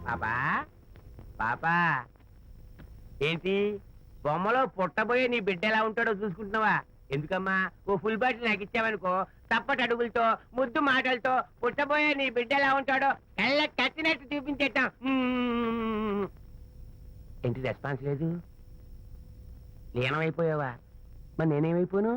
పాపా పాపా ఏంటి బొమ్మలో పుట్టబోయే నీ బిడ్డ ఎలా ఉంటాడో చూసుకుంటున్నావా? ఎందుకమ్మా ఓ ఫుల్ బాటిల్ నాకు ఇచ్చావనుకో తప్పటి అడుగులతో ముద్దు మాటలతో పుట్టబోయే నీ బిడ్డ ఎలా ఉంటాడో కళ్ళ కట్టినట్టు చూపించేద్దాం. ఏంటి రెస్పాన్స్ లేదు? లీనమైపోయావా? మరి నేనేమైపోను?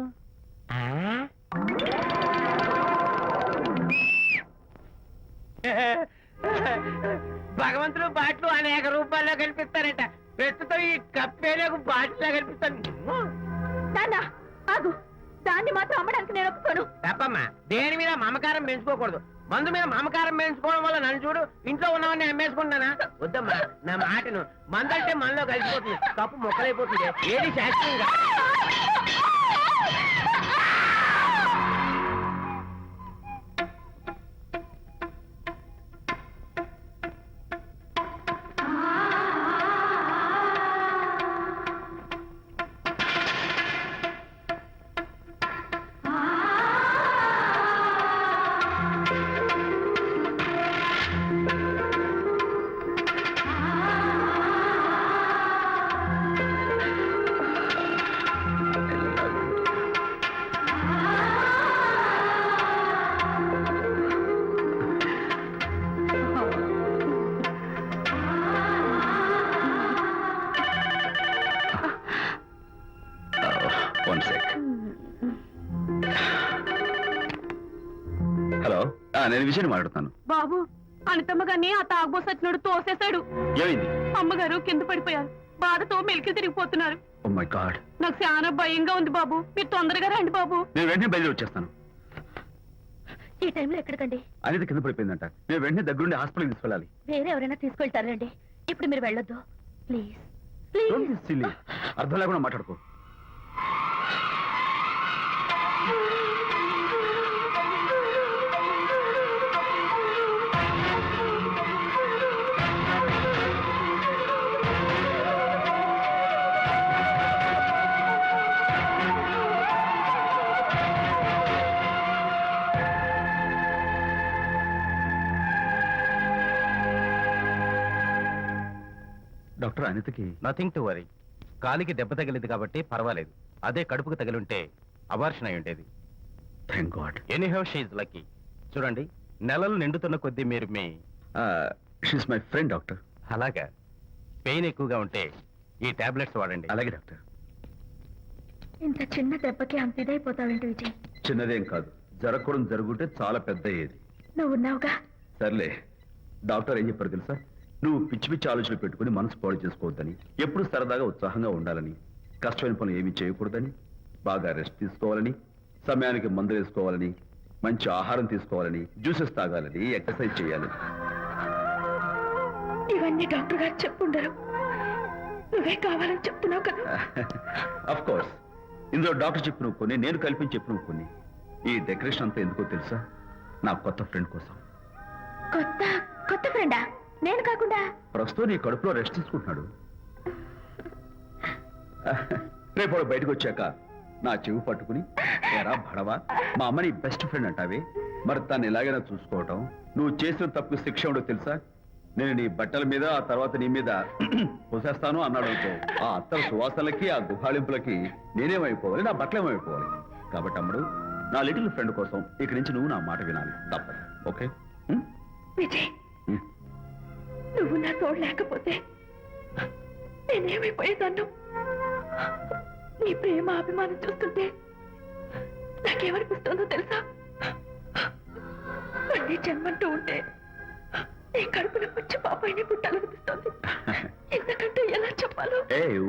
భగవంతుడు బాట్లు అనేక రూపాల్లో కనిపిస్తారట. ప్రస్తుతం ఈ కప్పే నాకు బాటిల్లా కనిపిస్తాను. దాన్ని మాత్రం అమ్మడానికి నేను ఒప్పుకోను. తప్పమ్మా, దేని మీద మమకారం పెంచుకోకూడదు. మందు మీద మమకారం పెంచుకోవడం వల్ల నన్ను చూడు ఇంట్లో ఉన్నవన్నీ అమ్మేసుకుంటానా? వద్దమ్మా, నా మాటను. మందంటే మనలో కలిసిపోతుంది, కప్పు మొక్కలైపోతుంది. ఏది శాస్త్రీయంగా నేను విషయాన్ని మాట్లాడుతాను. బాబు, అనితమ్మ గారిని ఆ తాగుబోసచ్చినోడు తోసేశాడు. ఏమైంది? అమ్మగారు కింద పడిపోయారు. బాధతో మెలికి తిరిగిపోతున్నారు. ఓ మై గాడ్, నాకు చాలా భయంగా ఉంది బాబు. మీరు తొందరగా రండి బాబు. నేను వెంటనే బయలుదేరి వచ్చేస్తాను. ఈ టైంలో ఎక్కడికండి? అనిత కింద పడిపోయిందంట. నేను వెంటనే దగ్గరుండి హాస్పిటల్కి తీసుకెళ్ళాలి. వేరే ఎవరైనా తీసుకెళ్తారండి. ఇప్పుడు మీరు వెళ్ళొద్దు ప్లీజ్. అర్థం లేకుండా మాట్లాడుకో. డాక్టర్, అనితకి నథింగ్ టు వరీ. కాలికి దెబ్బ తగిలింది కాబట్టి పర్వాలేదు. అదే కడుపుకు తగిలింటే అబార్షన్ అయి ఉండేది. Thank God. Anyhow she is lucky. చూడండి, నెలలు నిండుతున్న కొద్దీ మీరు మీ షీస్ మై ఫ్రెండ్ డాక్టర్. అలాగా, పెయిన్ ఎక్కువగా ఉంటే ఈ టాబ్లెట్స్ వాడండి. అలాగే డాక్టర్. ఇంత చిన్న దెబ్బకి అంత ఇదైపోతావేంటి విజయ్? చిన్నదేం కాదు, జరగకూడదు జరుగుంటే చాలా పెద్ద అయ్యేది. నువ్వు ఉన్నావుగా. సర్లే, డాక్టర్ ఏం చెప్పారు తెలుసా? నువ్వు పిచ్చి పిచ్చి ఆలోచనలు పెట్టుకుని మనసు పాడు చేసుకోవద్దని, ఎప్పుడు సరదాగా ఉత్సాహంగా ఉండాలని, కష్టమైన పనులు ఏమీ చేయకూడదని, బాగా రెస్ట్ తీసుకోవాలని, సమయానికి మందులు వేసుకోవాలని, మంచి ఆహారం తీసుకోవాలని, జ్యూసెస్ తాగాలని, ఎక్సర్సైజ్ చేయాలని. ఇవన్నీ డాక్టర్ గారు చెప్పుండరు, నువ్వే కావాలని చెప్తున్నావు కదా. అఫ్ కోర్స్, ఇందులో డాక్టర్ చెప్పిన కొన్ని, నేను కల్పించి చెప్పిన కొన్ని. ఈ డెకరేషన్ అంతా ఎందుకో తెలుసా? నా కొత్త ఫ్రెండ్ కోసం. కొత్త కొత్త ఫ్రెండా? నేను కాకుండా? ప్రస్తుతం నీ కడుపులో రెస్ట్ తీసుకుంటున్నాడు. రేపు బయటకు వచ్చాక నా చెవి పట్టుకుని, ఎరా భడవా, మా అమ్మ నీ బెస్ట్ ఫ్రెండ్ అంటావే, మరి తను ఎలాగైనా చూసుకోవటం. నువ్వు చేసిన తప్పు శిక్ష ఉండో తెలుసా? నేను నీ బట్టల మీద, ఆ తర్వాత నీ మీద పోసేస్తాను అన్నాడు అనుకో, ఆ అత్తల సువాసనలకి, ఆ గుహాళింపులకి నేనేమైపోవాలి, నా బట్టలేమైపోవాలి. కాబట్టి అమ్ముడు, నా లిటిల్ ఫ్రెండ్ కోసం ఇక్కడి నుంచి నువ్వు నా మాట వినాలి, తప్పదు. ఓకే విజయ్, నువ్వు నా తోడు లేకపోతే నేనేమైపోయేదాన్ను. నీ ప్రేమ అభిమానం చూస్తుంటే నాకేమనిపిస్తుందో తెలుసా? మళ్ళీ జన్మంటూ ఉంటే నీ కడుపులో వచ్చి పాపాయిని పుట్టాలనిపిస్తుంది. ఎందుకంటే ఎలా చెప్పాలో.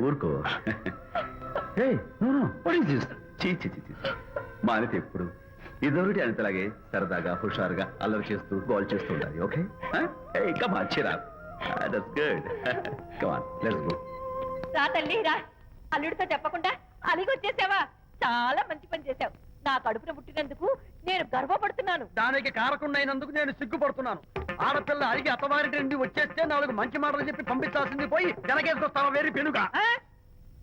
ఊరుకో. మా అనిత ఎప్పుడు ఇదొకటి అనితలాగే సరదాగా, హుషారుగా, అల్లరి చేస్తూ, గోల్ చేస్తూ ఉండాలి. Okay, come on, cheer up. That's good. Come on, let's go. రా తల్లి రా. అల్లుడితో చెప్పకుండా అలిగి వచ్చేసావా? చాలా మంచి పని చేశావు. నా కడుపున పుట్టినందుకు నేను గర్వపడుతున్నాను. దానికి కారకుండైనందుకు నేను సిగ్గుపడుతున్నాను. ఆడపిల్ల అడిగి అత్తవారి నుండి వచ్చేస్తే 4 మంచి మాటలు చెప్పి పంపించాల్సింది పోయి వెనకేసుకొస్తావా వేరు పెనుగా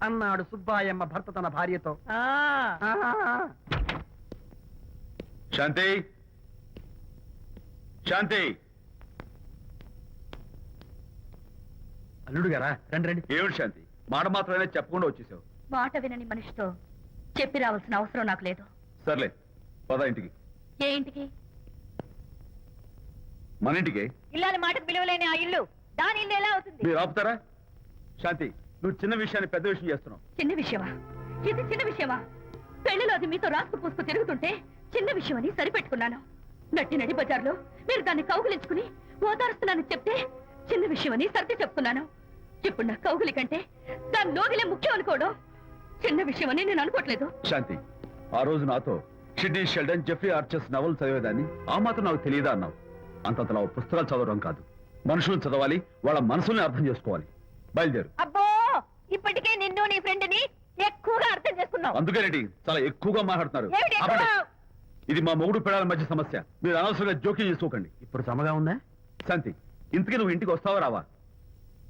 అన్నాడు సుబ్బాయమ్మ భర్త తన భార్యతో. శాంతి, శాంతి, అల్లుడు గారా రండి రండి. ఏమిటి శాంతి, మాట మాత్రమే చెప్పకుండా వచ్చేసావు. మాట వినని మనిషితో చెప్పి రావాల్సిన అవసరం నాకు లేదు. సర్లే పద ఇంటికి. ఏ ఇంటికి? మన ఇంటికి. ఇల్లాలి మాటకు విలువలేని ఆ ఇల్లు దాని ఇల్లు ఎలా అవుతుంది? మీరు ఆపుతారా? శాంతి, నువ్వు చిన్న విషయాన్ని పెద్ద విషయం చేస్తున్నావు. చిన్న విషయమా? ఇది చిన్న విషయమా? పెళ్లిలో అది మీతో రాసుకు పూసుకు తిరుగుతుంటే చిన్న విషయమని సరిపెట్టుకున్నాను. నట్టి నడి బజార్లో మీరు దాన్ని కౌగులించుకుని ఓదారుస్తున్నానని చెప్తే చిన్న విషయమని సర్ది చెప్పుకున్నాను. ఇప్పుడు నా కౌగులి కంటే దాని లోగిలే ముఖ్యం అనుకోవడం చిన్న విషయమని నేను అనుకోవట్లేదు. శాంతి, ఆ రోజు నాతో షిడ్నీ షెల్డన్, జెఫ్రీ ఆర్చర్స్ నవలు చదివేదాన్ని ఆ మాత్రం నాకు తెలియదా అన్నావు. అంతంతలా పుస్తకాలు చదవడం కాదు, మనుషులను చదవాలి, వాళ్ళ మనసుల్ని అర్థం చేసుకోవాలి. బయలుదేరు. అబ్బో, ఇప్పటికే నిన్ను నీ ఫ్రెండ్ ని ఎక్కువగా అర్థం చేసుకున్నావు. అందుకేనండి చాలా ఎక్కువగా మాట్లాడుతున్నారు. ఏమిటి ఎక్కువ? ఆపండి. ఇది మా మొగుడు పిల్లల మధ్య సమస్య, మీరు అనవసరంగా జోక్యం చేసుకోకండి. ఇప్పుడు సమగా ఉందా? శాంతి, ఇంతకీ నువ్వు ఇంటికి వస్తావా రావా?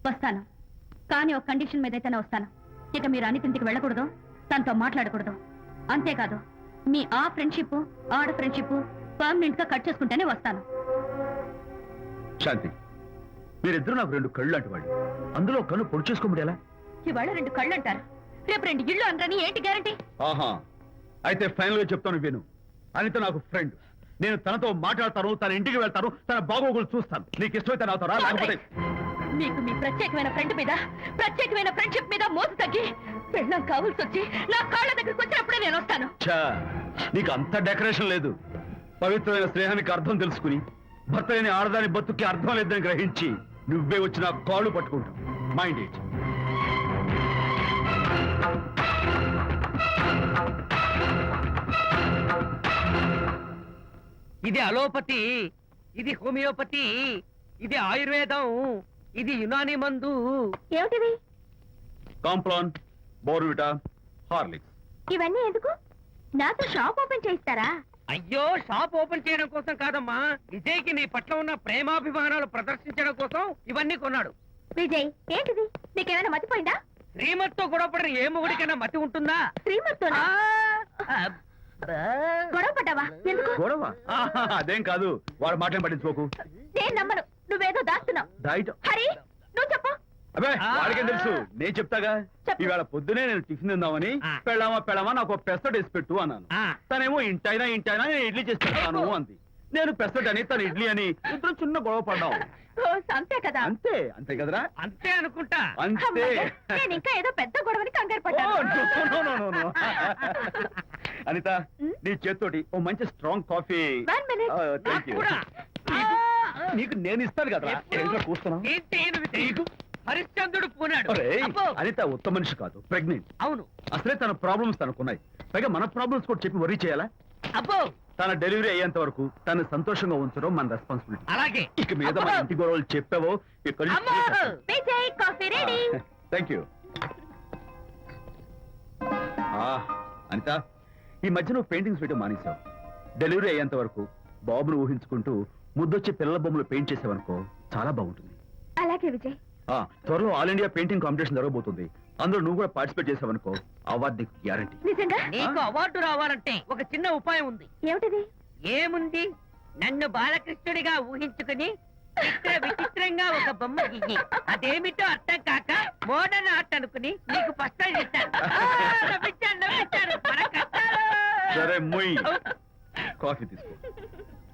వస్తాను, కానీ ఒక కండిషన్ మీద అయితేనే వస్తాను. ఇక మీరు అనితింటికి వెళ్ళకూడదు, తనతో మాట్లాడకూడదు. అంతేకాదు, మీ ఆ ఫ్రెండ్షిప్ ఆడ ఫ్రెండ్షిప్ పర్మనెంట్ గా కట్ చేసుకుంటేనే వస్తాను. శాంతి, మీరిద్దరు నాకు రెండు కళ్ళు లాంటి వాడు, అందులో కళ్ళు పొడి చేసుకోమడి ఎలా? ఇవాళ రెండు కళ్ళు అంటారు, రేపు రెండు ఇళ్ళు అంటారని ఏంటి గ్యారంటీ? ఆహా, అయితే ఫైనల్ గా చెప్తాను విను. అనిత నాకు ఫ్రెండ్, నేను తనతో మాట్లాడతాను, తన ఇంటికి వెళ్తాను, తన బాగోగులు చూస్తాను. నీకు ఇష్టమైతే నాతో రా, లేకపోతే మీకు మీ ప్రత్యేకమైన ఫ్రెండ్ మీద ప్రత్యేకమైన ఫ్రెండ్షిప్ మీద మోసు తగ్గి పెళ్ళం కావాల్సి వచ్చి నా కాళ్ళ దగ్గరికి వచ్చినప్పుడే నేను వస్తాను. ఛా, నీకు అంత డెకరేషన్ లేదు. పవిత్రమైన స్నేహానికి అర్థం తెలుసుకుని భర్త లేని ఆడదాని బతుక్కి అర్థం లేదని గ్రహించి నువ్వే వచ్చి నా కాళ్ళు పట్టుకుంటావు. Mind it. ఇది అలోపతి, ఇది హోమియోపతి, ఇది ఆయుర్వేదం, ఇది యునాని మందు. ఏమిటివి? Complan, Bournvita, Horlicks. ఇవన్నీ ఎందుకు? నాతో షాప్ ఓపెన్ చేయిస్తారా? అయ్యో, షాప్ ఓపెన్ చేయడం కోసం కాదమ్మా, విజయ్కి నీ పట్ల ఉన్న ప్రేమాభిమానాలు ప్రదర్శించడం కోసం ఇవన్నీ కొన్నాడు. విజయ్, ఏంటిది? నీకేమైనా మతిపోయిందా? శ్రీమతితో గొడవపడిన ఏ మొగుడికైనా మతి ఉంటుందా? శ్రీమతితో గొడవ పడ్డావా? ఎందుకు? గొడవ? ఆహా, అదేం కాదు, వాడు మాటలు పట్టించుకోకు. నేను నమ్మను, నువ్వేదో దాస్తున్నావు. డైట్. హరి, నువ్వు చెప్పు. అబ్బే, వాడికేం తెలుసు, నేను చెప్తాగా. చెప్పు. ఈవేళ పొద్దునే నేను టిఫిన్ తిందామని పెళ్ళామా నాకు ఒక పెసరట్ వేసి పెట్టు అన్నాను. తనేమో ఇంటైనా నేను ఇడ్లీ చేసి పెడతాను అంది. నేను పెసరట్ అని, తను ఇడ్లీ అని, ఇద్దరు చిన్న గొడవ పడ్డాం. అంతే కదా? అంతే, అంతే కదరా? అంతే అనుకుంటా. అంతే. అమ్మయ్య, నేను ఇంకా ఏదో పెద్ద గొడవని కంగారు ఓ, పడ్డాను. no, no, no, no, no. Anitha, నీ చేత్తోటి ఓ మంచి స్ట్రాంగ్ కాఫీ. One minute. నాకు కూడా. నీకు నేను ఇస్తాను కదరా. ఏంటో కూస్తున్నావు? ఏంటి ఈయన హరిశ్చంద్రుడు పూనాడు. ఒరేయ్, అబ్బో. అనిత ఉత్తమ మనిషి కాదు, ప్రెగ్నెంట్. అవును. అసలే తన ప్రాబ్లమ్స్ తనకున్నాయి, పైగా మన ప్రాబ్లమ్స్ కూడా చెప్పి వరీ చేయాలా? అబ్బో, తన డెలివరీ అయ్యేంత వరకు తను సంతోషంగా ఉంచడం మన రెస్పాన్సిబిలిటీ. అలాగే. ఇక మీద మన ఇంటి గొడవలు చెప్పావో ఇక్కడ అమ్మో. Vijay, coffee ready. Thank you. Anita, ఈ మధ్య నువ్వు పెయింటింగ్స్ వేయడం మానేశావు. డెలివరీ అయ్యేంత వరకు బాబును ఊహించుకుంటూ ముద్దొచ్చి పిల్లల బొమ్మలు పెయింట్ చేసావనుకో, చాలా బాగుంటుంది. అలాగే విజయ్. త్వరలో ఆల్ ఇండియా పెయింటింగ్ కాంపిటీషన్ జరగబోతుంది, అందులో నువ్వు కూడా పార్టిసిపేట్ చేసావనుకో, అవార్డు నీకు గ్యారంటీ. నిజంగా? నీకు అవార్డు రావాలంటే ఒక చిన్న ఉపాయం ఉంది. ఏమిటిది? ఏముంది, నన్ను బాలకృష్ణుడిగా ఊహించుకుని విచిత్రంగా ఒక బొమ్మ గీయి, అదేమిటో అర్థం కాక మోడర్న్ ఆర్ట్ అనుకుని నీకు ఫస్ట్ ప్రైజ్ ఇస్తాను. నవ్వించాను. మన కష్టాలు. సరే, ముయ్. కాఫీ తీసుకో.